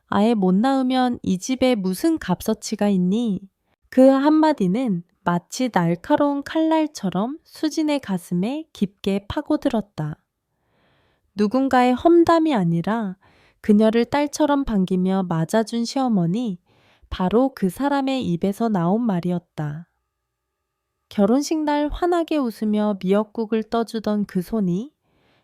아예 못 낳으면 이 집에 무슨 값어치가 있니? 그 한마디는 마치 날카로운 칼날처럼 수진의 가슴에 깊게 파고들었다. 누군가의 험담이 아니라 그녀를 딸처럼 반기며 맞아준 시어머니, 바로 그 사람의 입에서 나온 말이었다. 결혼식 날 환하게 웃으며 미역국을 떠주던 그 손이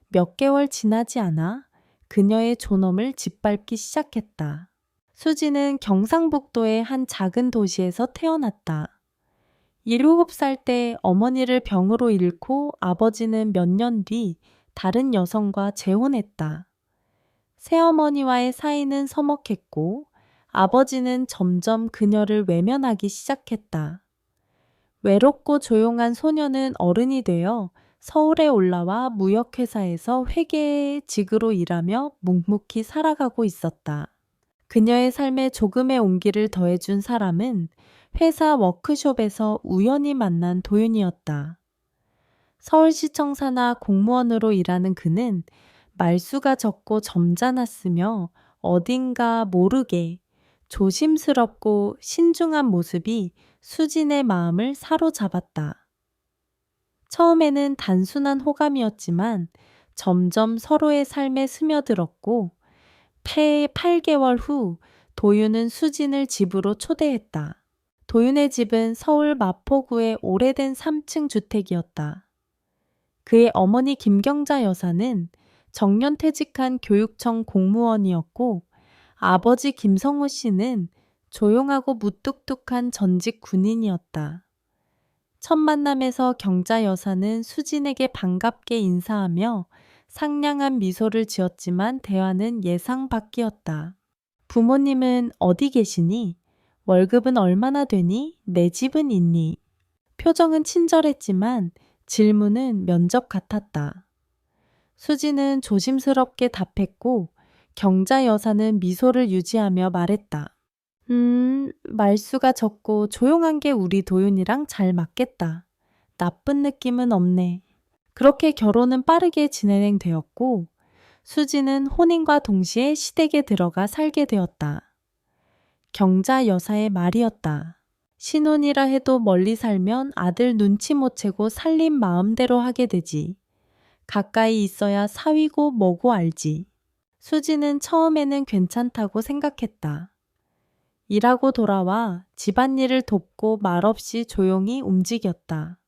몇 개월 지나지 않아 그녀의 존엄을 짓밟기 시작했다. 수지는 경상북도의 한 작은 도시에서 태어났다. 7살 때 어머니를 병으로 잃고 아버지는 몇 년 뒤 다른 여성과 재혼했다. 새어머니와의 사이는 서먹했고 아버지는 점점 그녀를 외면하기 시작했다. 외롭고 조용한 소녀는 어른이 되어 서울에 올라와 무역회사에서 회계직으로 일하며 묵묵히 살아가고 있었다. 그녀의 삶에 조금의 온기를 더해준 사람은 회사 워크숍에서 우연히 만난 도윤이었다. 서울시청 산하 공무원으로 일하는 그는 말수가 적고 점잖았으며 어딘가 모르게 조심스럽고 신중한 모습이 수진의 마음을 사로잡았다. 처음에는 단순한 호감이었지만 점점 서로의 삶에 스며들었고 8개월 후 도윤은 수진을 집으로 초대했다. 도윤의 집은 서울 마포구의 오래된 3층 주택이었다. 그의 어머니 김경자 여사는 정년퇴직한 교육청 공무원이었고 아버지 김성호 씨는 조용하고 무뚝뚝한 전직 군인이었다. 첫 만남에서 경자 여사는 수진에게 반갑게 인사하며 상냥한 미소를 지었지만 대화는 예상 밖이었다. 부모님은 어디 계시니? 월급은 얼마나 되니? 내 집은 있니? 표정은 친절했지만 질문은 면접 같았다. 수지는 조심스럽게 답했고 경자 여사는 미소를 유지하며 말했다. 말수가 적고 조용한 게 우리 도윤이랑 잘 맞겠다. 나쁜 느낌은 없네. 그렇게 결혼은 빠르게 진행되었고 수지는 혼인과 동시에 시댁에 들어가 살게 되었다. 경자 여사의 말이었다. 신혼이라 해도 멀리 살면 아들 눈치 못 채고 살림 마음대로 하게 되지. 가까이 있어야 사위고 뭐고 알지. 수지는 처음에는 괜찮다고 생각했다. 일하고 돌아와 집안일을 돕고 말없이 조용히 움직였다.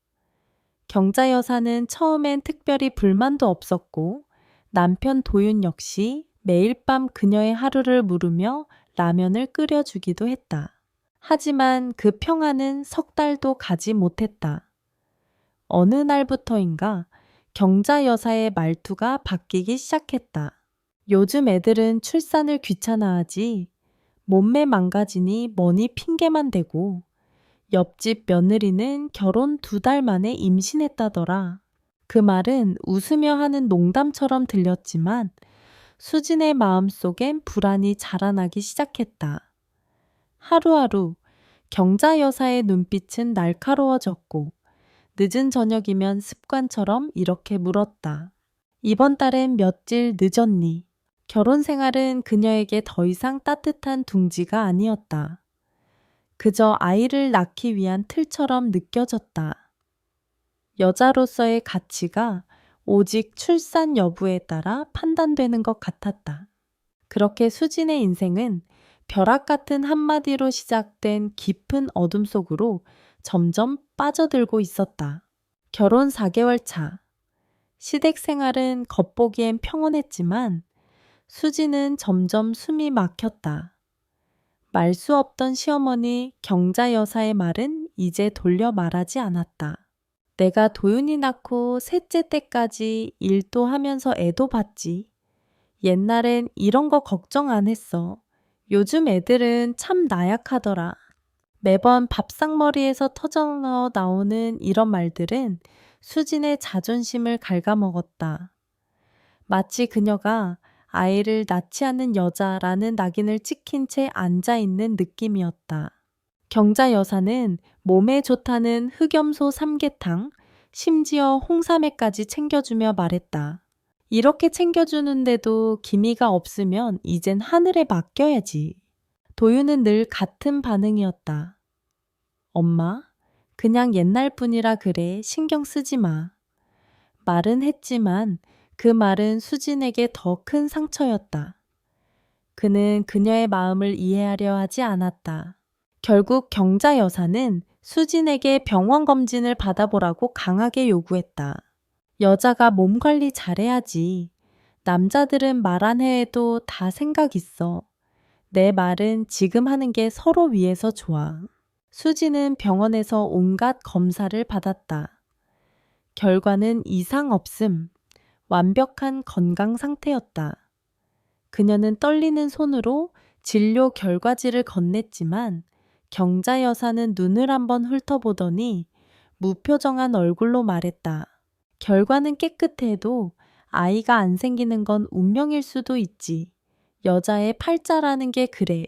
경자 여사는 처음엔 특별히 불만도 없었고 남편 도윤 역시 매일 밤 그녀의 하루를 물으며 라면을 끓여주기도 했다. 하지만 그 평화는 석 달도 가지 못했다. 어느 날부터인가 경자 여사의 말투가 바뀌기 시작했다. 요즘 애들은 출산을 귀찮아하지. 몸매 망가지니 뭐니 핑계만 대고 옆집 며느리는 결혼 2달 만에 임신했다더라. 그 말은 웃으며 하는 농담처럼 들렸지만 수진의 마음속엔 불안이 자라나기 시작했다. 하루하루 경자 여사의 눈빛은 날카로워졌고 늦은 저녁이면 습관처럼 이렇게 물었다. 이번 달엔 며칠 늦었니? 결혼 생활은 그녀에게 더 이상 따뜻한 둥지가 아니었다. 그저 아이를 낳기 위한 틀처럼 느껴졌다. 여자로서의 가치가 오직 출산 여부에 따라 판단되는 것 같았다. 그렇게 수진의 인생은 벼락 같은 한마디로 시작된 깊은 어둠 속으로 점점 빠져들고 있었다. 결혼 4개월 차. 시댁 생활은 겉보기엔 평온했지만 수지는 점점 숨이 막혔다. 말 수 없던 시어머니 경자 여사의 말은 이제 돌려 말하지 않았다. 내가 도윤이 낳고 셋째 때까지 일도 하면서 애도 봤지. 옛날엔 이런 거 걱정 안 했어. 요즘 애들은 참 나약하더라. 매번 밥상머리에서 터져 나오는 이런 말들은 수진의 자존심을 갉아먹었다. 마치 그녀가 아이를 낳지 않는 여자라는 낙인을 찍힌 채 앉아있는 느낌이었다. 경자 여사는 몸에 좋다는 흑염소 삼계탕, 심지어 홍삼회까지 챙겨주며 말했다. 이렇게 챙겨주는데도 기미가 없으면 이젠 하늘에 맡겨야지. 도윤은 늘 같은 반응이었다. 엄마, 그냥 옛날 뿐이라 그래 신경 쓰지 마. 말은 했지만 그 말은 수진에게 더 큰 상처였다. 그는 그녀의 마음을 이해하려 하지 않았다. 결국 경자 여사는 수진에게 병원 검진을 받아보라고 강하게 요구했다. 여자가 몸 관리 잘해야지. 남자들은 말 안 해도 다 생각 있어. 내 말은 지금 하는 게 서로 위해서 좋아. 수지는 병원에서 온갖 검사를 받았다. 결과는 이상 없음. 완벽한 건강 상태였다. 그녀는 떨리는 손으로 진료 결과지를 건넸지만 경자 여사는 눈을 한번 훑어보더니 무표정한 얼굴로 말했다. 결과는 깨끗해도 아이가 안 생기는 건 운명일 수도 있지. 여자의 팔자라는 게 그래.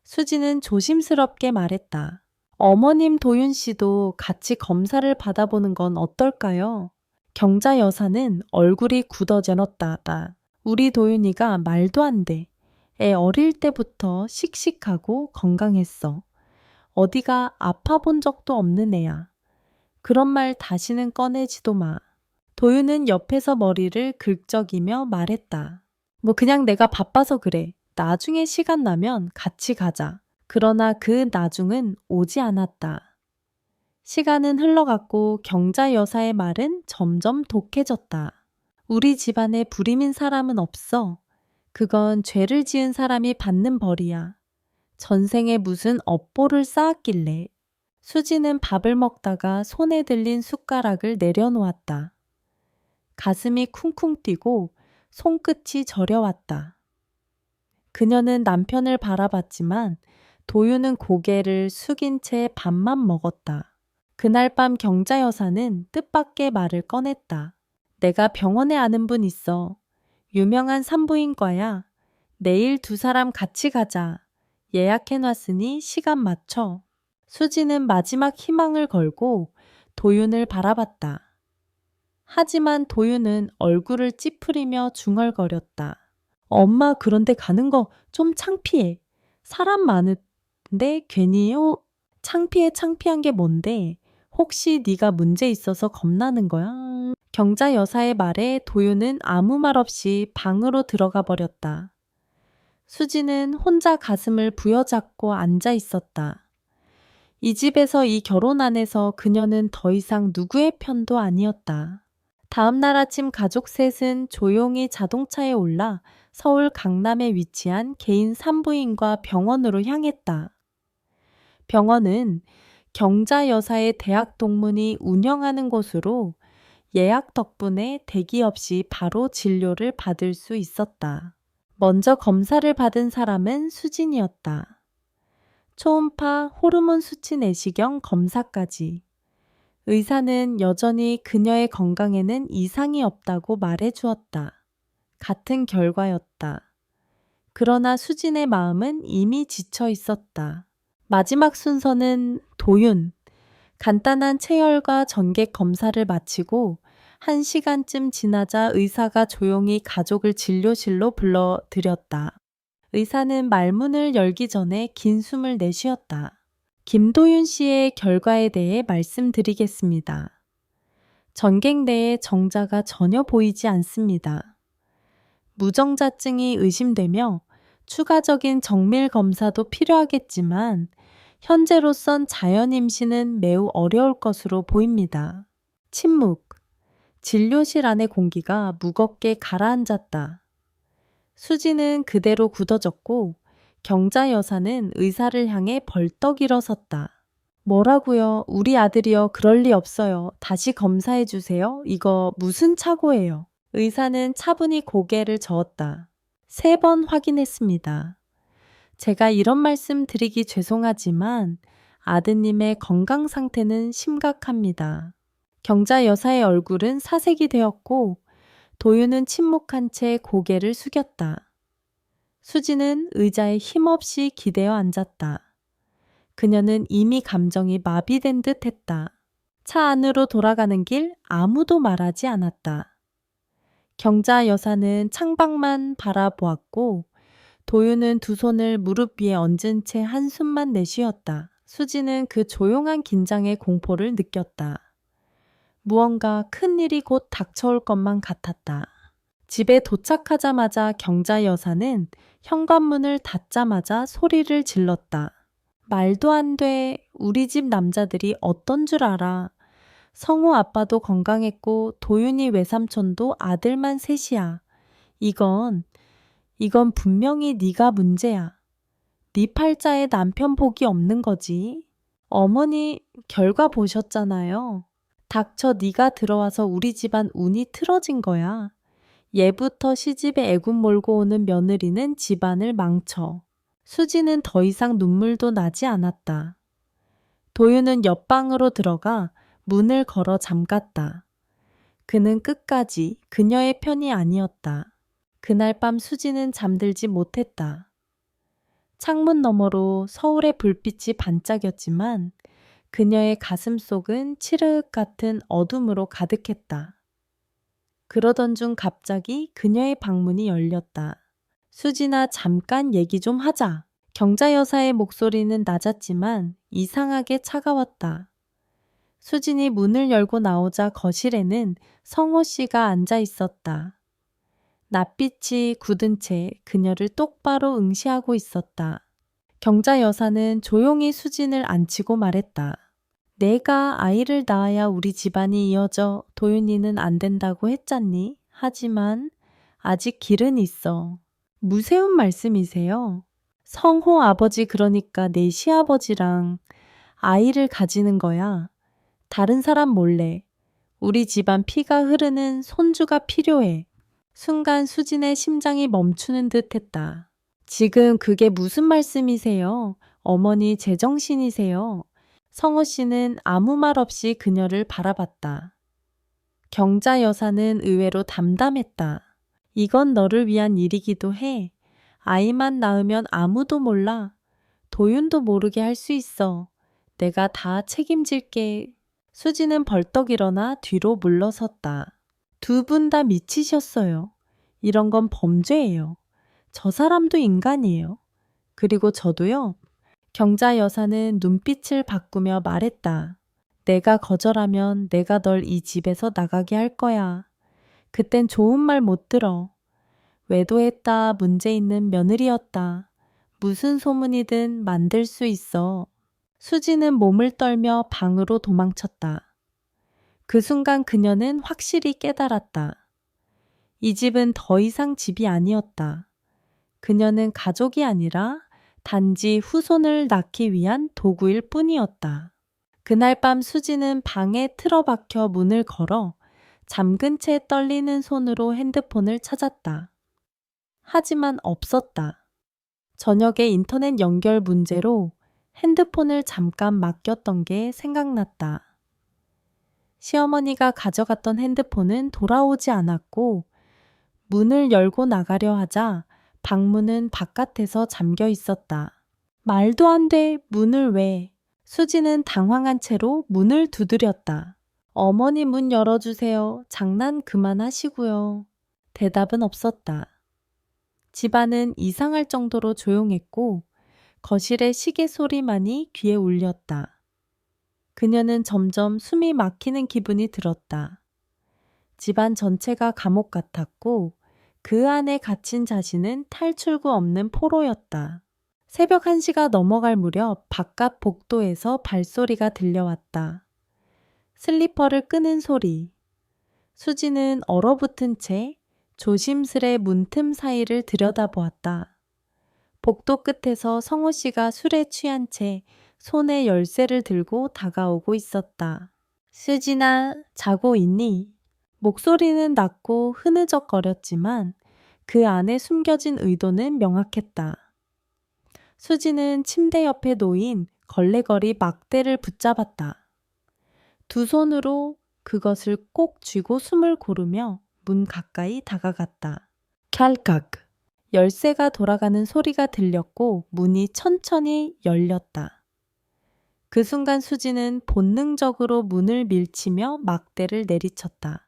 수지는 조심스럽게 말했다. 어머님 도윤 씨도 같이 검사를 받아보는 건 어떨까요? 경자 여사는 얼굴이 굳어져놨다. 우리 도윤이가 말도 안 돼. 애 어릴 때부터 씩씩하고 건강했어. 어디가 아파 본 적도 없는 애야. 그런 말 다시는 꺼내지도 마. 도윤은 옆에서 머리를 긁적이며 말했다. 뭐 그냥 내가 바빠서 그래. 나중에 시간 나면 같이 가자. 그러나 그 나중은 오지 않았다. 시간은 흘러갔고 경자 여사의 말은 점점 독해졌다. 우리 집안에 불임인 사람은 없어. 그건 죄를 지은 사람이 받는 벌이야. 전생에 무슨 업보를 쌓았길래. 수지는 밥을 먹다가 손에 들린 숟가락을 내려놓았다. 가슴이 쿵쿵 뛰고 손끝이 저려왔다. 그녀는 남편을 바라봤지만 도윤은 고개를 숙인 채 밥만 먹었다. 그날 밤 경자 여사는 뜻밖의 말을 꺼냈다. 내가 병원에 아는 분 있어. 유명한 산부인과야. 내일 두 사람 같이 가자. 예약해놨으니 시간 맞춰. 수지는 마지막 희망을 걸고 도윤을 바라봤다. 하지만 도윤은 얼굴을 찌푸리며 중얼거렸다. 엄마 그런데 가는 거 좀 창피해. 사람 많은데 괜히요? 창피한 게 뭔데? 혹시 네가 문제 있어서 겁나는 거야? 경자 여사의 말에 도윤은 아무 말 없이 방으로 들어가 버렸다. 수지는 혼자 가슴을 부여잡고 앉아 있었다. 이 집에서 이 결혼 안에서 그녀는 더 이상 누구의 편도 아니었다. 다음 날 아침 가족 셋은 조용히 자동차에 올라 서울 강남에 위치한 개인 산부인과 병원으로 향했다. 병원은 경자 여사의 대학 동문이 운영하는 곳으로 예약 덕분에 대기 없이 바로 진료를 받을 수 있었다. 먼저 검사를 받은 사람은 수진이었다. 초음파, 호르몬 수치 내시경 검사까지. 의사는 여전히 그녀의 건강에는 이상이 없다고 말해 주었다. 같은 결과였다. 그러나 수진의 마음은 이미 지쳐 있었다. 마지막 순서는 도윤. 간단한 체열과 전객 검사를 마치고 1시간쯤 지나자 의사가 조용히 가족을 진료실로 불러들였다. 의사는 말문을 열기 전에 긴 숨을 내쉬었다. 김도윤 씨의 결과에 대해 말씀드리겠습니다. 전객 내에 정자가 전혀 보이지 않습니다. 무정자증이 의심되며 추가적인 정밀 검사도 필요하겠지만 현재로선 자연 임신은 매우 어려울 것으로 보입니다. 침묵. 진료실 안의 공기가 무겁게 가라앉았다. 수지는 그대로 굳어졌고 경자 여사는 의사를 향해 벌떡 일어섰다. 뭐라고요? 우리 아들이요. 그럴 리 없어요. 다시 검사해 주세요. 이거 무슨 착오예요? 의사는 차분히 고개를 저었다. 3번 확인했습니다. 제가 이런 말씀 드리기 죄송하지만 아드님의 건강 상태는 심각합니다. 경자 여사의 얼굴은 사색이 되었고 도윤은 침묵한 채 고개를 숙였다. 수지는 의자에 힘없이 기대어 앉았다. 그녀는 이미 감정이 마비된 듯 했다. 차 안으로 돌아가는 길 아무도 말하지 않았다. 경자 여사는 창밖만 바라보았고 도윤은 두 손을 무릎 위에 얹은 채 한숨만 내쉬었다. 수지는 그 조용한 긴장의 공포를 느꼈다. 무언가 큰 일이 곧 닥쳐올 것만 같았다. 집에 도착하자마자 경자 여사는 현관문을 닫자마자 소리를 질렀다. 말도 안 돼. 우리 집 남자들이 어떤 줄 알아. 성호 아빠도 건강했고 도윤이 외삼촌도 아들만 셋이야. 이건 분명히 네가 문제야. 네 팔자에 남편 복이 없는 거지. 어머니 결과 보셨잖아요. 닥쳐 네가 들어와서 우리 집안 운이 틀어진 거야. 예부터 시집에 애군 몰고 오는 며느리는 집안을 망쳐. 수지는 더 이상 눈물도 나지 않았다. 도윤은 옆방으로 들어가 문을 걸어 잠갔다. 그는 끝까지 그녀의 편이 아니었다. 그날 밤 수지는 잠들지 못했다. 창문 너머로 서울의 불빛이 반짝였지만 그녀의 가슴 속은 칠흑 같은 어둠으로 가득했다. 그러던 중 갑자기 그녀의 방문이 열렸다. 수진아, 잠깐 얘기 좀 하자. 경자 여사의 목소리는 낮았지만 이상하게 차가웠다. 수진이 문을 열고 나오자 거실에는 성호 씨가 앉아 있었다. 낯빛이 굳은 채 그녀를 똑바로 응시하고 있었다. 경자 여사는 조용히 수진을 앉히고 말했다. 내가 아이를 낳아야 우리 집안이 이어져 도윤이는 안 된다고 했잖니? 하지만 아직 길은 있어. 무세운 말씀이세요? 성호 아버지 그러니까 내 시아버지랑 아이를 가지는 거야. 다른 사람 몰래. 우리 집안 피가 흐르는 손주가 필요해. 순간 수진의 심장이 멈추는 듯 했다. 지금 그게 무슨 말씀이세요? 어머니 제정신이세요? 성호 씨는 아무 말 없이 그녀를 바라봤다. 경자 여사는 의외로 담담했다. 이건 너를 위한 일이기도 해. 아이만 낳으면 아무도 몰라. 도윤도 모르게 할 수 있어. 내가 다 책임질게. 수지는 벌떡 일어나 뒤로 물러섰다. 두 분 다 미치셨어요. 이런 건 범죄예요. 저 사람도 인간이에요. 그리고 저도요. 경자 여사는 눈빛을 바꾸며 말했다. 내가 거절하면 내가 널 이 집에서 나가게 할 거야. 그땐 좋은 말 못 들어. 외도했다, 문제 있는 며느리였다. 무슨 소문이든 만들 수 있어. 수지는 몸을 떨며 방으로 도망쳤다. 그 순간 그녀는 확실히 깨달았다. 이 집은 더 이상 집이 아니었다. 그녀는 가족이 아니라 단지 후손을 낳기 위한 도구일 뿐이었다. 그날 밤 수지는 방에 틀어박혀 문을 걸어 잠근 채 떨리는 손으로 핸드폰을 찾았다. 하지만 없었다. 저녁에 인터넷 연결 문제로 핸드폰을 잠깐 맡겼던 게 생각났다. 시어머니가 가져갔던 핸드폰은 돌아오지 않았고 문을 열고 나가려 하자 방문은 바깥에서 잠겨 있었다. 말도 안 돼. 문을 왜? 수지는 당황한 채로 문을 두드렸다. 어머니 문 열어주세요. 장난 그만하시고요. 대답은 없었다. 집안은 이상할 정도로 조용했고 거실의 시계 소리만이 귀에 울렸다. 그녀는 점점 숨이 막히는 기분이 들었다. 집안 전체가 감옥 같았고 그 안에 갇힌 자신은 탈출구 없는 포로였다. 새벽 1시가 넘어갈 무렵 바깥 복도에서 발소리가 들려왔다. 슬리퍼를 끄는 소리. 수지는 얼어붙은 채 조심스레 문틈 사이를 들여다보았다. 복도 끝에서 성호 씨가 술에 취한 채 손에 열쇠를 들고 다가오고 있었다. 수진아, 자고 있니? 목소리는 낮고 흐느적거렸지만 그 안에 숨겨진 의도는 명확했다. 수지는 침대 옆에 놓인 걸레걸이 막대를 붙잡았다. 두 손으로 그것을 꼭 쥐고 숨을 고르며 문 가까이 다가갔다. 찰칵! 열쇠가 돌아가는 소리가 들렸고 문이 천천히 열렸다. 그 순간 수지는 본능적으로 문을 밀치며 막대를 내리쳤다.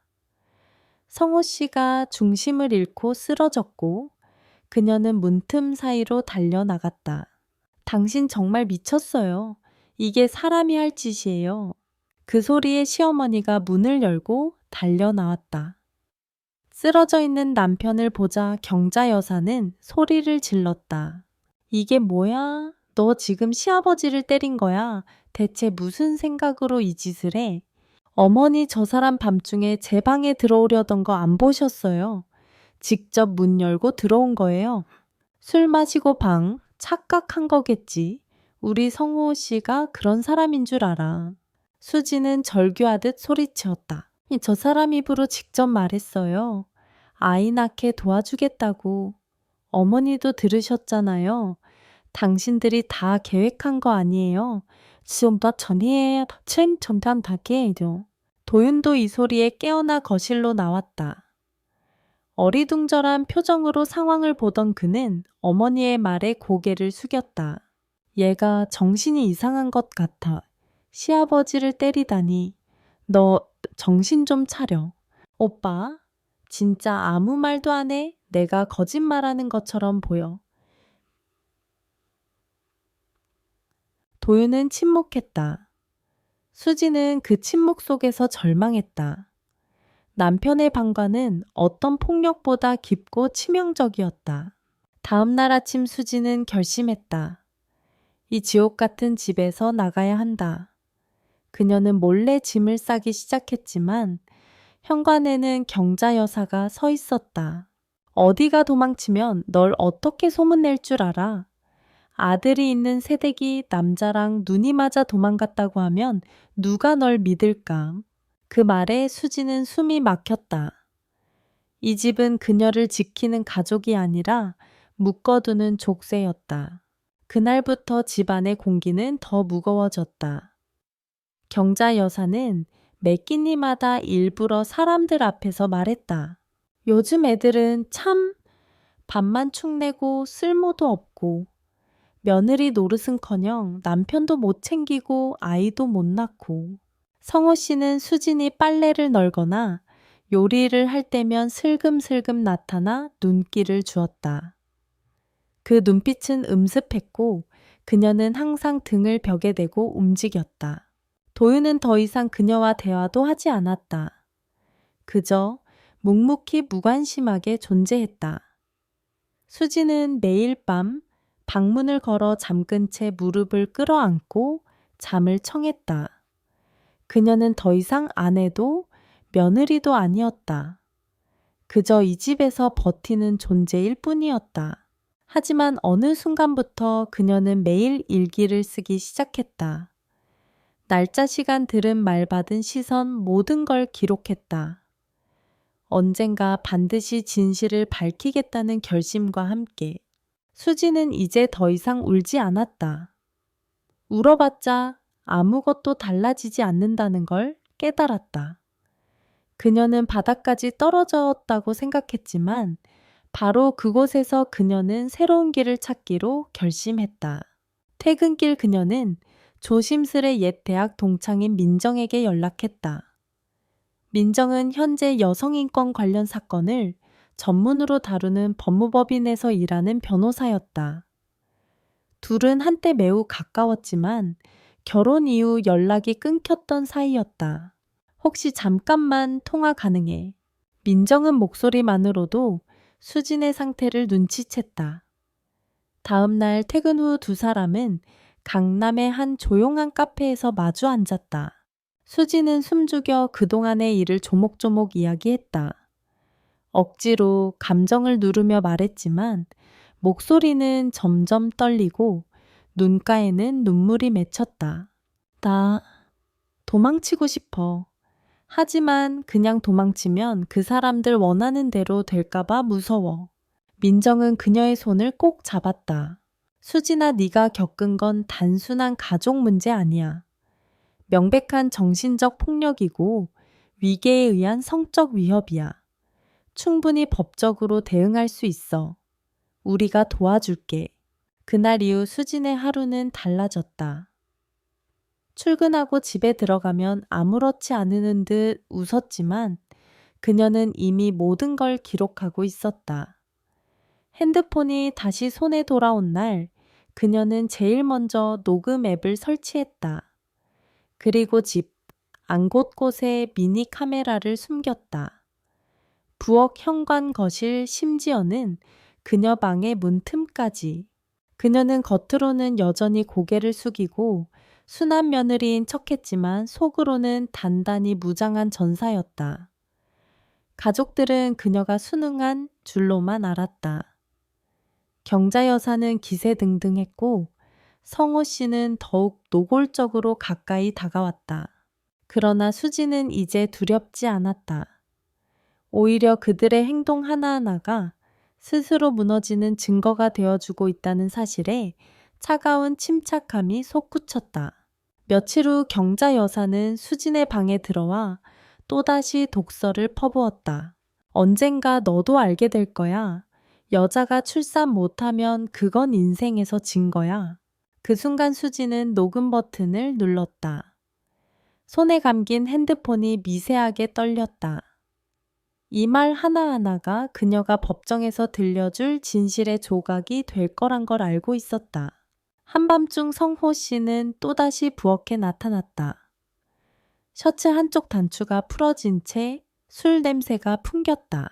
성호 씨가 중심을 잃고 쓰러졌고 그녀는 문틈 사이로 달려나갔다. 당신 정말 미쳤어요. 이게 사람이 할 짓이에요. 그 소리에 시어머니가 문을 열고 달려나왔다. 쓰러져 있는 남편을 보자 경자 여사는 소리를 질렀다. 이게 뭐야? 너 지금 시아버지를 때린 거야? 대체 무슨 생각으로 이 짓을 해? 어머니 저 사람 밤중에 제 방에 들어오려던 거 안 보셨어요? 직접 문 열고 들어온 거예요. 술 마시고 착각한 거겠지. 우리 성호 씨가 그런 사람인 줄 알아. 수지는 절규하듯 소리치었다. 저 사람 입으로 직접 말했어요. 아이 낳게 도와주겠다고. 어머니도 들으셨잖아요. 당신들이 다 계획한 거 아니에요. 지금부터 전에 전담하게죠. 도윤도 이 소리에 깨어나 거실로 나왔다. 어리둥절한 표정으로 상황을 보던 그는 어머니의 말에 고개를 숙였다. 얘가 정신이 이상한 것 같아. 시아버지를 때리다니. 너 정신 좀 차려. 오빠, 진짜 아무 말도 안 해? 내가 거짓말하는 것처럼 보여. 도윤은 침묵했다. 수지는 그 침묵 속에서 절망했다. 남편의 방관은 어떤 폭력보다 깊고 치명적이었다. 다음 날 아침 수지는 결심했다. 이 지옥 같은 집에서 나가야 한다. 그녀는 몰래 짐을 싸기 시작했지만 현관에는 경자 여사가 서 있었다. 어디가 도망치면 널 어떻게 소문낼 줄 알아? 아들이 있는 새댁이 남자랑 눈이 맞아 도망갔다고 하면 누가 널 믿을까? 그 말에 수지는 숨이 막혔다. 이 집은 그녀를 지키는 가족이 아니라 묶어두는 족쇄였다. 그날부터 집안의 공기는 더 무거워졌다. 경자 여사는 매 끼니마다 일부러 사람들 앞에서 말했다. 요즘 애들은 참 밥만 축내고 쓸모도 없고 며느리 노릇은커녕 남편도 못 챙기고 아이도 못 낳고. 성호 씨는 수진이 빨래를 널거나 요리를 할 때면 슬금슬금 나타나 눈길을 주었다. 그 눈빛은 음습했고 그녀는 항상 등을 벽에 대고 움직였다. 도윤은 더 이상 그녀와 대화도 하지 않았다. 그저 묵묵히 무관심하게 존재했다. 수지는 매일 밤 방문을 걸어 잠근 채 무릎을 끌어안고 잠을 청했다. 그녀는 더 이상 아내도 며느리도 아니었다. 그저 이 집에서 버티는 존재일 뿐이었다. 하지만 어느 순간부터 그녀는 매일 일기를 쓰기 시작했다. 날짜 시간 들은 말 받은 시선 모든 걸 기록했다. 언젠가 반드시 진실을 밝히겠다는 결심과 함께 수지는 이제 더 이상 울지 않았다. 울어봤자 아무것도 달라지지 않는다는 걸 깨달았다. 그녀는 바닥까지 떨어졌다고 생각했지만 바로 그곳에서 그녀는 새로운 길을 찾기로 결심했다. 퇴근길 그녀는 조심스레 옛 대학 동창인 민정에게 연락했다. 민정은 현재 여성인권 관련 사건을 전문으로 다루는 법무법인에서 일하는 변호사였다. 둘은 한때 매우 가까웠지만 결혼 이후 연락이 끊겼던 사이였다. 혹시 잠깐만 통화 가능해? 민정은 목소리만으로도 수진의 상태를 눈치챘다. 다음 날 퇴근 후 두 사람은 강남의 한 조용한 카페에서 마주 앉았다. 수지는 숨죽여 그동안의 일을 조목조목 이야기했다. 억지로 감정을 누르며 말했지만 목소리는 점점 떨리고 눈가에는 눈물이 맺혔다. 나 도망치고 싶어. 하지만 그냥 도망치면 그 사람들 원하는 대로 될까봐 무서워. 민정은 그녀의 손을 꼭 잡았다. 수진아, 네가 겪은 건 단순한 가족 문제 아니야. 명백한 정신적 폭력이고 위계에 의한 성적 위협이야. 충분히 법적으로 대응할 수 있어. 우리가 도와줄게. 그날 이후 수진의 하루는 달라졌다. 출근하고 집에 들어가면 아무렇지 않은 듯 웃었지만 그녀는 이미 모든 걸 기록하고 있었다. 핸드폰이 다시 손에 돌아온 날, 그녀는 제일 먼저 녹음 앱을 설치했다. 그리고 집 안 곳곳에 미니 카메라를 숨겼다. 부엌, 현관, 거실, 심지어는 그녀 방의 문틈까지. 그녀는 겉으로는 여전히 고개를 숙이고 순한 며느리인 척했지만 속으로는 단단히 무장한 전사였다. 가족들은 그녀가 순응한 줄로만 알았다. 경자 여사는 기세등등했고 성호 씨는 더욱 노골적으로 가까이 다가왔다. 그러나 수지는 이제 두렵지 않았다. 오히려 그들의 행동 하나하나가 스스로 무너지는 증거가 되어주고 있다는 사실에 차가운 침착함이 솟구쳤다. 며칠 후 경자 여사는 수진의 방에 들어와 또다시 독서를 퍼부었다. 언젠가 너도 알게 될 거야. 여자가 출산 못하면 그건 인생에서 진 거야. 그 순간 수지는 녹음 버튼을 눌렀다. 손에 감긴 핸드폰이 미세하게 떨렸다. 이 말 하나하나가 그녀가 법정에서 들려줄 진실의 조각이 될 거란 걸 알고 있었다. 한밤중 성호 씨는 또다시 부엌에 나타났다. 셔츠 한쪽 단추가 풀어진 채 술 냄새가 풍겼다.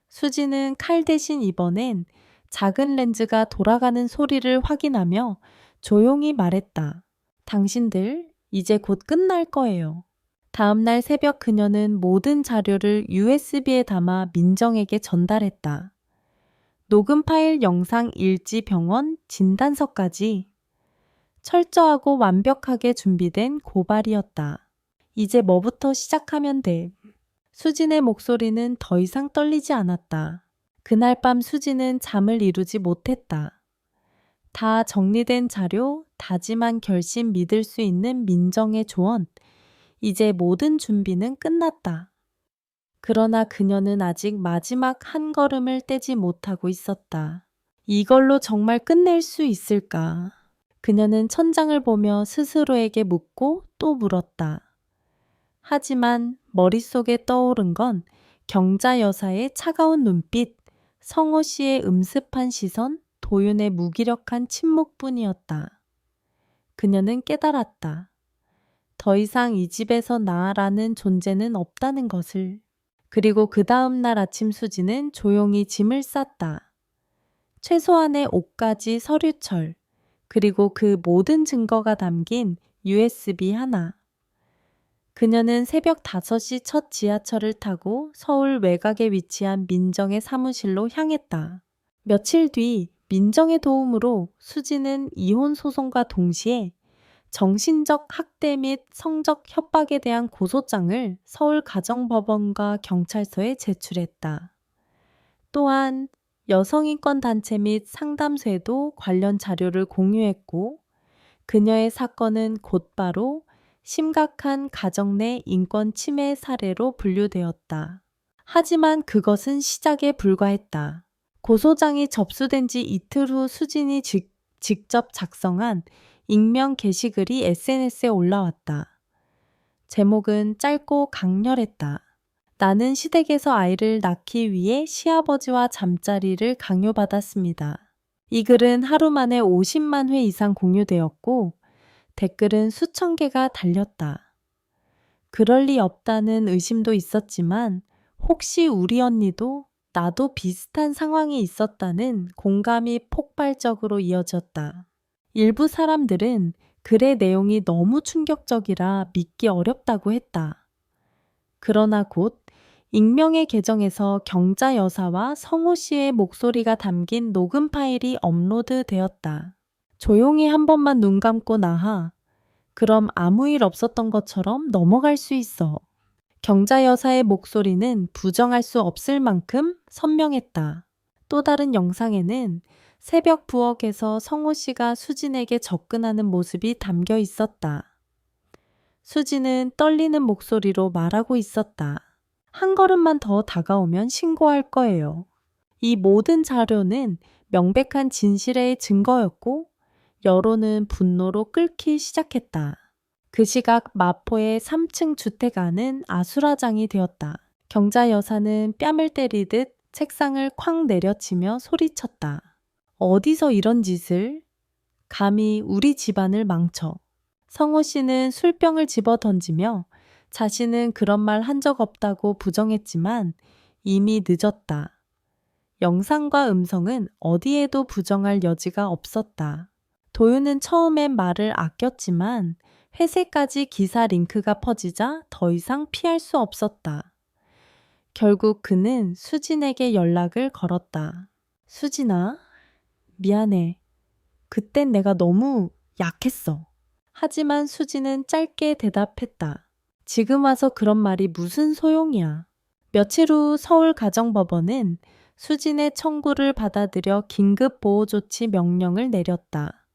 수지는 칼 대신 이번엔 작은 렌즈가 돌아가는 소리를 확인하며 조용히 말했다. 당신들 이제 곧 끝날 거예요. 다음날 새벽 그녀는 모든 자료를 USB에 담아 민정에게 전달했다. 녹음 파일, 영상, 일지, 병원, 진단서까지 철저하고 완벽하게 준비된 고발이었다. 이제 뭐부터 시작하면 돼. 수진의 목소리는 더 이상 떨리지 않았다. 그날 밤 수진은 잠을 이루지 못했다. 다 정리된 자료, 다짐한 결심, 믿을 수 있는 민정의 조언. 이제 모든 준비는 끝났다. 그러나 그녀는 아직 마지막 한 걸음을 떼지 못하고 있었다. 이걸로 정말 끝낼 수 있을까? 그녀는 천장을 보며 스스로에게 묻고 또 물었다. 하지만 머릿속에 떠오른 건 경자 여사의 차가운 눈빛, 성호 씨의 음습한 시선, 도윤의 무기력한 침묵뿐이었다. 그녀는 깨달았다. 더 이상 이 집에서 나라는 존재는 없다는 것을. 그리고 그 다음 날 아침 수지는 조용히 짐을 쌌다. 최소한의 옷가지, 서류철, 그리고 그 모든 증거가 담긴 USB 하나. 그녀는 새벽 5시 첫 지하철을 타고 서울 외곽에 위치한 민정의 사무실로 향했다. 며칠 뒤 민정의 도움으로 수지는 이혼 소송과 동시에 정신적 학대 및 성적 협박에 대한 고소장을 서울가정법원과 경찰서에 제출했다. 또한 여성인권 단체 및 상담소에도 관련 자료를 공유했고 그녀의 사건은 곧바로 심각한 가정 내 인권 침해 사례로 분류되었다. 하지만 그것은 시작에 불과했다. 고소장이 접수된 지 이틀 후 수진이 직접 작성한 익명 게시글이 SNS에 올라왔다. 제목은 짧고 강렬했다. 나는 시댁에서 아이를 낳기 위해 시아버지와 잠자리를 강요받았습니다. 이 글은 하루 만에 50만 회 이상 공유되었고 댓글은 수천 개가 달렸다. 그럴 리 없다는 의심도 있었지만 혹시 우리 언니도 나도 비슷한 상황이 있었다는 공감이 폭발적으로 이어졌다. 일부 사람들은 글의 내용이 너무 충격적이라 믿기 어렵다고 했다. 그러나 곧 익명의 계정에서 경자 여사와 성호 씨의 목소리가 담긴 녹음 파일이 업로드되었다. 조용히 한 번만 눈 감고 나하. 그럼 아무 일 없었던 것처럼 넘어갈 수 있어. 경자 여사의 목소리는 부정할 수 없을 만큼 선명했다. 또 다른 영상에는 새벽 부엌에서 성호 씨가 수진에게 접근하는 모습이 담겨 있었다. 수진은 떨리는 목소리로 말하고 있었다. 한 걸음만 더 다가오면 신고할 거예요. 이 모든 자료는 명백한 진실의 증거였고 여론은 분노로 끓기 시작했다. 그 시각 마포의 3층 주택 안은 아수라장이 되었다. 경자 여사는 뺨을 때리듯 책상을 쾅 내려치며 소리쳤다. 어디서 이런 짓을? 감히 우리 집안을 망쳐. 성호 씨는 술병을 집어 던지며 자신은 그런 말 한 적 없다고 부정했지만 이미 늦었다. 영상과 음성은 어디에도 부정할 여지가 없었다. 도윤은 처음엔 말을 아꼈지만 회세까지 기사 링크가 퍼지자 더 이상 피할 수 없었다. 결국 그는 수진에게 연락을 걸었다. 수진아, 미안해. 그땐 내가 너무 약했어. 하지만 수진은 짧게 대답했다. 지금 와서 그런 말이 무슨 소용이야. 며칠 후 서울가정법원은 수진의 청구를 받아들여 긴급보호조치 명령을 내렸다.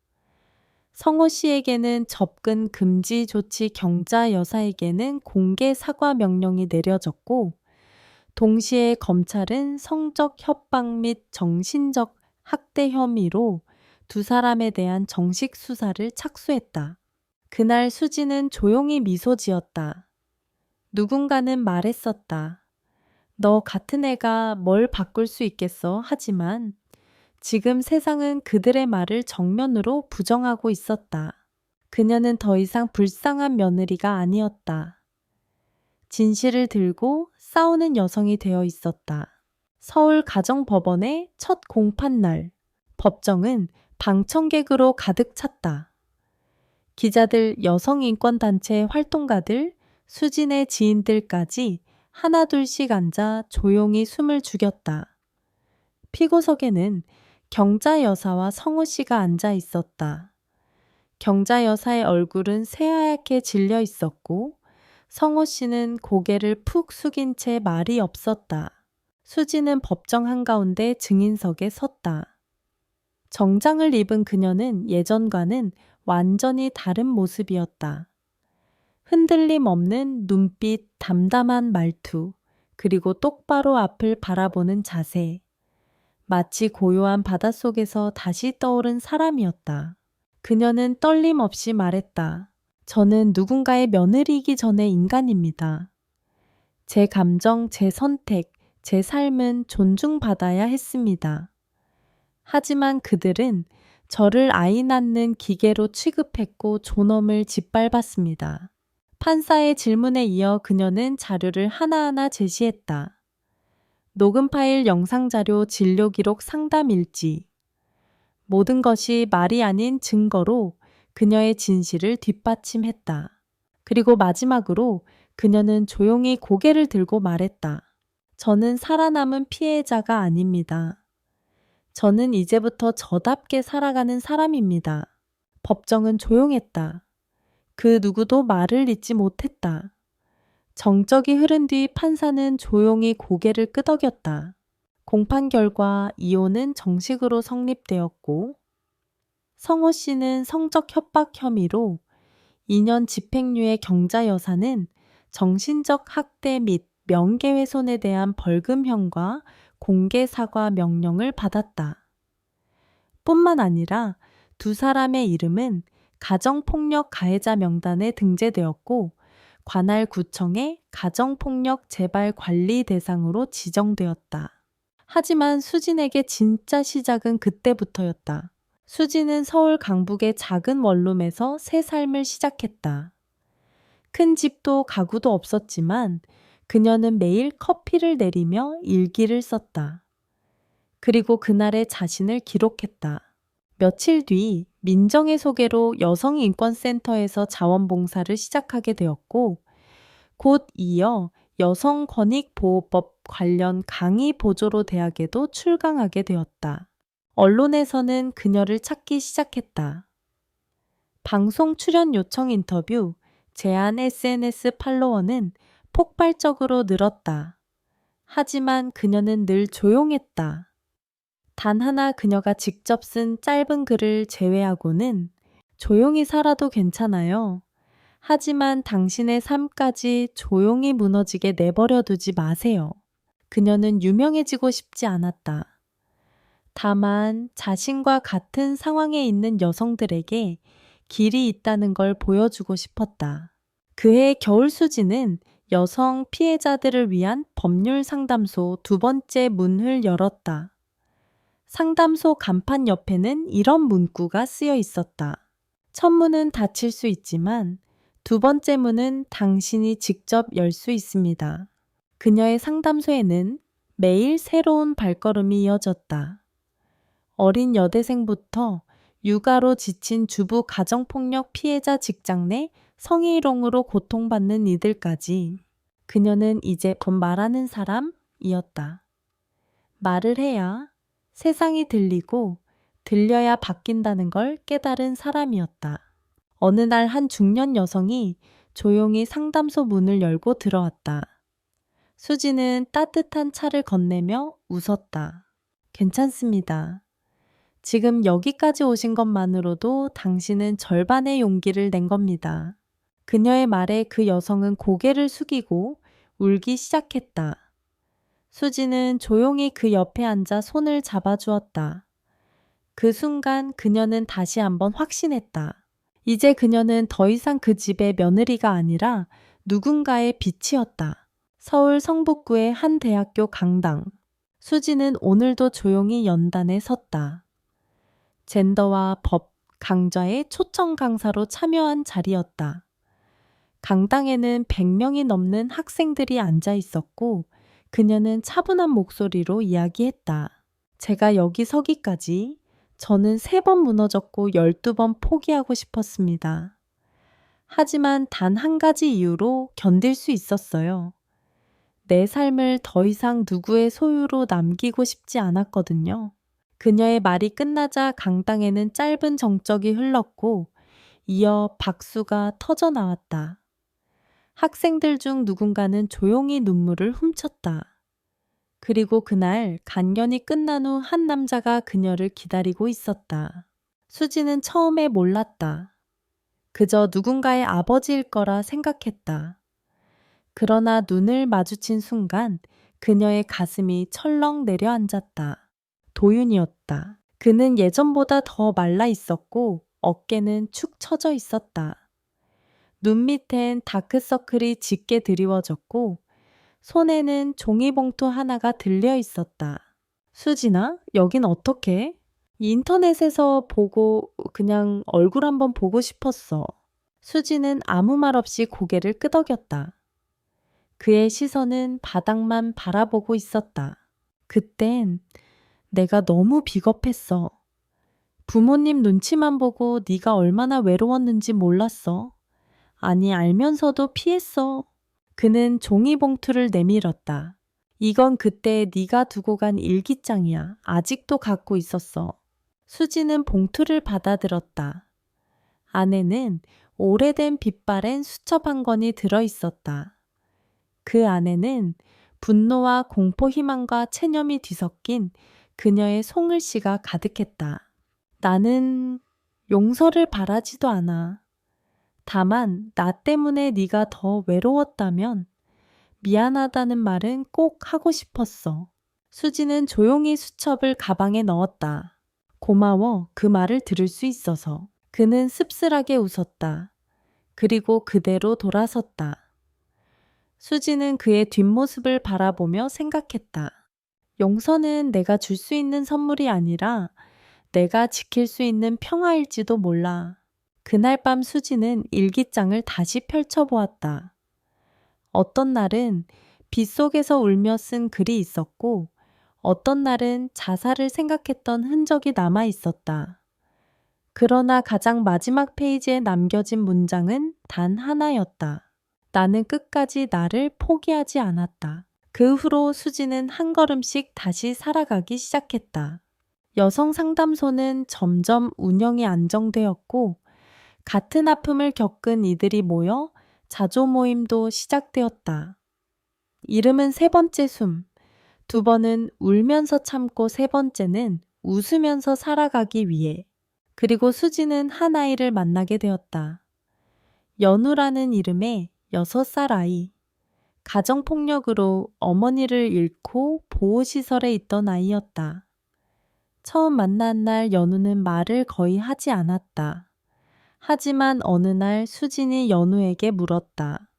성호 씨에게는 접근 금지 조치, 경자 여사에게는 공개 사과 명령이 내려졌고, 동시에 검찰은 성적 협박 및 정신적 학대 혐의로 두 사람에 대한 정식 수사를 착수했다. 그날 수진은 조용히 미소 지었다. 누군가는 말했었다. 너 같은 애가 뭘 바꿀 수 있겠어? 하지만 지금 세상은 그들의 말을 정면으로 부정하고 있었다. 그녀는 더 이상 불쌍한 며느리가 아니었다. 진실을 들고 싸우는 여성이 되어 있었다. 서울가정법원의 첫 공판날, 법정은 방청객으로 가득 찼다. 기자들, 여성인권단체 활동가들, 수진의 지인들까지 하나둘씩 앉아 조용히 숨을 죽였다. 피고석에는 경자 여사와 성호 씨가 앉아 있었다. 경자 여사의 얼굴은 새하얗게 질려 있었고 성호 씨는 고개를 푹 숙인 채 말이 없었다. 수진은 법정 한가운데 증인석에 섰다. 정장을 입은 그녀는 예전과는 완전히 다른 모습이었다. 흔들림 없는 눈빛, 담담한 말투, 그리고 똑바로 앞을 바라보는 자세. 마치 고요한 바닷속에서 다시 떠오른 사람이었다. 그녀는 떨림 없이 말했다. 저는 누군가의 며느리이기 전에 인간입니다. 제 감정, 제 선택, 제 삶은 존중받아야 했습니다. 하지만 그들은 저를 아이 낳는 기계로 취급했고 존엄을 짓밟았습니다. 판사의 질문에 이어 그녀는 자료를 하나하나 제시했다. 녹음 파일, 영상 자료, 진료 기록, 상담 일지. 모든 것이 말이 아닌 증거로 그녀의 진실을 뒷받침했다. 그리고 마지막으로 그녀는 조용히 고개를 들고 말했다. 저는 살아남은 피해자가 아닙니다. 저는 이제부터 저답게 살아가는 사람입니다. 법정은 조용했다. 그 누구도 말을 잇지 못했다. 정적이 흐른 뒤 판사는 조용히 고개를 끄덕였다. 공판 결과 이혼은 정식으로 성립되었고 성호 씨는 성적 협박 혐의로 2년 집행유예, 경자 여사는 정신적 학대 및 명예훼손에 대한 벌금형과 공개 사과 명령을 받았다. 뿐만 아니라 두 사람의 이름은 가정폭력 가해자 명단에 등재되었고 관할 구청의 가정폭력 재발 관리 대상으로 지정되었다. 하지만 수진에게 진짜 시작은 그때부터였다. 수진은 서울 강북의 작은 원룸에서 새 삶을 시작했다. 큰 집도 가구도 없었지만 그녀는 매일 커피를 내리며 일기를 썼다. 그리고 그날의 자신을 기록했다. 며칠 뒤 민정의 소개로 여성인권센터에서 자원봉사를 시작하게 되었고 곧 이어 여성권익보호법 관련 강의 보조로 대학에도 출강하게 되었다. 언론에서는 그녀를 찾기 시작했다. 방송 출연 요청 인터뷰, 제안 SNS 팔로워는 폭발적으로 늘었다. 하지만 그녀는 늘 조용했다. 단 하나 그녀가 직접 쓴 짧은 글을 제외하고는 조용히 살아도 괜찮아요. 하지만 당신의 삶까지 조용히 무너지게 내버려 두지 마세요. 그녀는 유명해지고 싶지 않았다. 다만 자신과 같은 상황에 있는 여성들에게 길이 있다는 걸 보여주고 싶었다. 그해 겨울 수지는 여성 피해자들을 위한 법률 상담소 두 번째 문을 열었다. 상담소 간판 옆에는 이런 문구가 쓰여 있었다. 첫 문은 닫힐 수 있지만 두 번째 문은 당신이 직접 열 수 있습니다. 그녀의 상담소에는 매일 새로운 발걸음이 이어졌다. 어린 여대생부터 육아로 지친 주부 가정폭력 피해자 직장 내 성희롱으로 고통받는 이들까지 그녀는 이제 곧 말하는 사람이었다. 말을 해야 세상이 들리고 들려야 바뀐다는 걸 깨달은 사람이었다. 어느 날 한 중년 여성이 조용히 상담소 문을 열고 들어왔다. 수지는 따뜻한 차를 건네며 웃었다. 괜찮습니다. 지금 여기까지 오신 것만으로도 당신은 절반의 용기를 낸 겁니다. 그녀의 말에 그 여성은 고개를 숙이고 울기 시작했다. 수지는 조용히 그 옆에 앉아 손을 잡아주었다. 그 순간 그녀는 다시 한번 확신했다. 이제 그녀는 더 이상 그 집의 며느리가 아니라 누군가의 빛이었다. 서울 성북구의 한 대학교 강당. 수지는 오늘도 조용히 연단에 섰다. 젠더와 법, 강좌의 초청 강사로 참여한 자리였다. 강당에는 100명이 넘는 학생들이 앉아 있었고 그녀는 차분한 목소리로 이야기했다. 제가 여기 서기까지 저는 3번 무너졌고 12번 포기하고 싶었습니다. 하지만 단 한 가지 이유로 견딜 수 있었어요. 내 삶을 더 이상 누구의 소유로 남기고 싶지 않았거든요. 그녀의 말이 끝나자 강당에는 짧은 정적이 흘렀고 이어 박수가 터져 나왔다. 학생들 중 누군가는 조용히 눈물을 훔쳤다. 그리고 그날 간견이 끝난 후 한 남자가 그녀를 기다리고 있었다. 수지는 처음에 몰랐다. 그저 누군가의 아버지일 거라 생각했다. 그러나 눈을 마주친 순간 그녀의 가슴이 철렁 내려앉았다. 도윤이었다. 그는 예전보다 더 말라 있었고 어깨는 축 처져 있었다. 눈 밑엔 다크서클이 짙게 드리워졌고 손에는 종이봉투 하나가 들려 있었다. 수진아, 여긴 어떻게? 인터넷에서 보고 그냥 얼굴 한번 보고 싶었어. 수지는 아무 말 없이 고개를 끄덕였다. 그의 시선은 바닥만 바라보고 있었다. 그땐 내가 너무 비겁했어. 부모님 눈치만 보고 네가 얼마나 외로웠는지 몰랐어. 아니, 알면서도 피했어. 그는 종이봉투를 내밀었다. 이건 그때 네가 두고 간 일기장이야. 아직도 갖고 있었어. 수지는 봉투를 받아들었다. 안에는 오래된 빛바랜 수첩 한 권이 들어있었다. 그 안에는 분노와 공포 희망과 체념이 뒤섞인 그녀의 송글씨가 가득했다. 나는 용서를 바라지도 않아. 다만 나 때문에 네가 더 외로웠다면 미안하다는 말은 꼭 하고 싶었어. 수지는 조용히 수첩을 가방에 넣었다. 고마워, 그 말을 들을 수 있어서. 그는 씁쓸하게 웃었다. 그리고 그대로 돌아섰다. 수지는 그의 뒷모습을 바라보며 생각했다. 용서는 내가 줄 수 있는 선물이 아니라 내가 지킬 수 있는 평화일지도 몰라. 그날 밤 수지는 일기장을 다시 펼쳐보았다. 어떤 날은 빗속에서 울며 쓴 글이 있었고 어떤 날은 자살을 생각했던 흔적이 남아 있었다. 그러나 가장 마지막 페이지에 남겨진 문장은 단 하나였다. 나는 끝까지 나를 포기하지 않았다. 그 후로 수지는 한 걸음씩 다시 살아가기 시작했다. 여성 상담소는 점점 운영이 안정되었고 같은 아픔을 겪은 이들이 모여 자조 모임도 시작되었다. 이름은 3번째 숨. 2번은 울면서 참고 3번째는 웃으면서 살아가기 위해. 그리고 수지는 한 아이를 만나게 되었다. 연우라는 이름의 6살 아이. 가정폭력으로 어머니를 잃고 보호시설에 있던 아이였다. 처음 만난 날 연우는 말을 거의 하지 않았다. 하지만 어느 날 수진이 연우에게 물었다.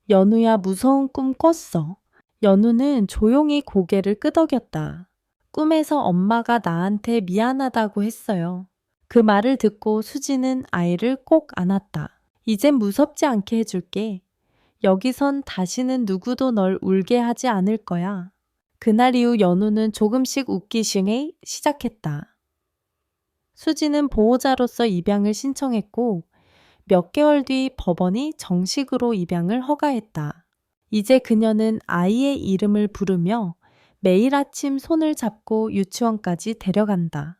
연우야, 무서운 꿈 꿨어. 연우는 조용히 고개를 끄덕였다. 꿈에서 엄마가 나한테 미안하다고 했어요. 그 말을 듣고 수지는 아이를 꼭 안았다. 이젠 무섭지 않게 해줄게. 여기선 다시는 누구도 널 울게 하지 않을 거야. 그날 이후 연우는 조금씩 웃기 시작했다. 수지는 보호자로서 입양을 신청했고 몇 개월 뒤 법원이 정식으로 입양을 허가했다. 이제 그녀는 아이의 이름을 부르며 매일 아침 손을 잡고 유치원까지 데려간다.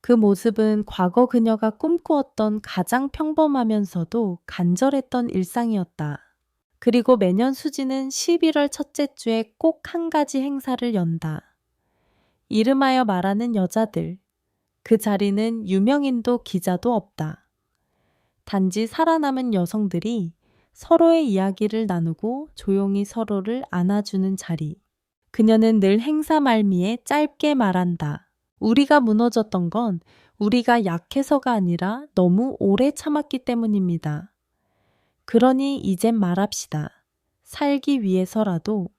그 모습은 과거 그녀가 꿈꾸었던 가장 평범하면서도 간절했던 일상이었다. 그리고 매년 수지는 11월 첫째 주에 꼭 한 가지 행사를 연다. 이름하여 말하는 여자들. 그 자리는 유명인도 기자도 없다. 단지 살아남은 여성들이 서로의 이야기를 나누고 조용히 서로를 안아주는 자리. 그녀는 늘 행사 말미에 짧게 말한다. 우리가 무너졌던 건 우리가 약해서가 아니라 너무 오래 참았기 때문입니다. 그러니 이젠 말합시다. 살기 위해서라도